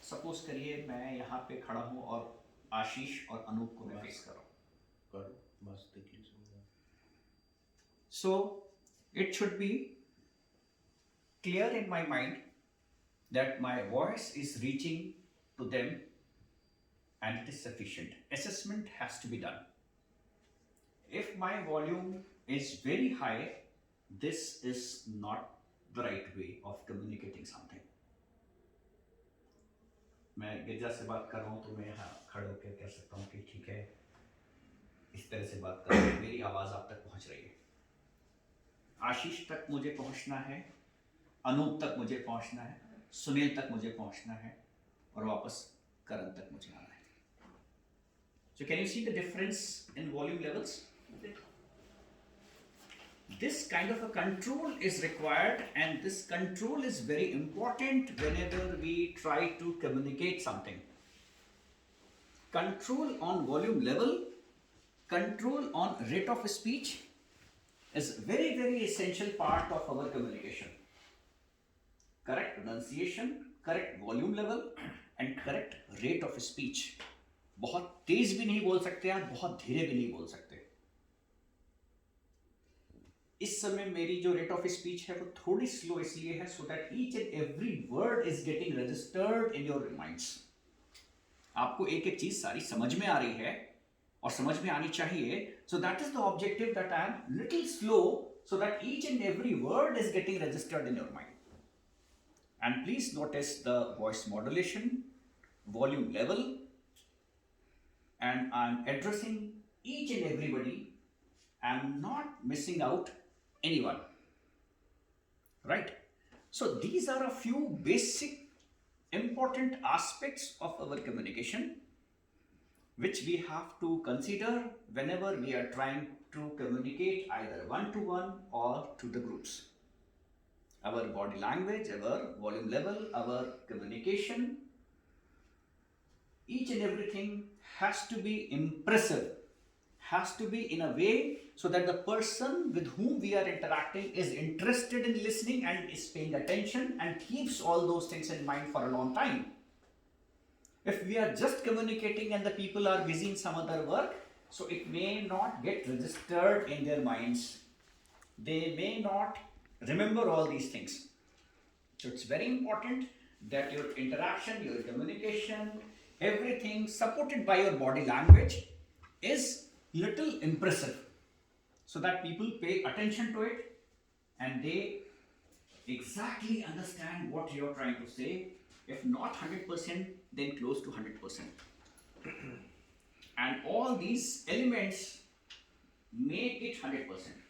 Suppose करिए मैं यहाँ पे खड़ा हूँ और आशीष और अनूप को मैं फेस कर रहा हूँ। करो बस देख लीजिए। So it should be clear in my mind that my voice is reaching to them and it is sufficient. Assessment has to be done. If my volume is very high, this is not the right way of communicating something. मैं गिरजा से बात कर रहा हूँ तो मैं यहाँ खड़े होकर कह सकता हूँ कि ठीक है, इस तरह से बात कर रहा हूँ, मेरी आवाज़ आप तक पहुँच रही है। आशीष तक मुझे पहुँचना है, अनूप तक मुझे पहुँचना है, सुनील तक मुझे पहुँचना है और वापस करण तक मुझे आना है। So can you see the difference in volume levels? This kind of a control is required, and this control is very important whenever we try to communicate something. Control on volume level, control on rate of speech is very, very essential part of our communication. Correct pronunciation, correct volume level and correct rate of speech. बहुत तेज भी नहीं बोल सकते आप, बहुत धीरे भी नहीं बोल सकते। इस समय मेरी जो रेट ऑफ स्पीच है वो थोड़ी स्लो इसलिए है so that each and every word is getting registered in your minds. आपको एक एक चीज सारी समझ में आ रही है और समझ में आनी चाहिए। So that is the objective that I am little slow so that each and every word is getting registered in your mind. And please notice the voice modulation, volume level, and I'm addressing each and everybody. I'm not missing out anyone, right? So these are a few basic important aspects of our communication which we have to consider whenever we are trying to communicate either one to one or to the groups. Our body language, our volume level, our communication, each and everything has to be impressive, has to be in a way so that the person with whom we are interacting is interested in listening and is paying attention and keeps all those things in mind for a long time. If we are just communicating and the people are busy in some other work, so it may not get registered in their minds. They may not remember all these things. So it's very important that your interaction, your communication, everything supported by your body language is little impressive so that people pay attention to it and they exactly understand what you're trying to say. If not 100%, then close to 100%. And all these elements make it 100%.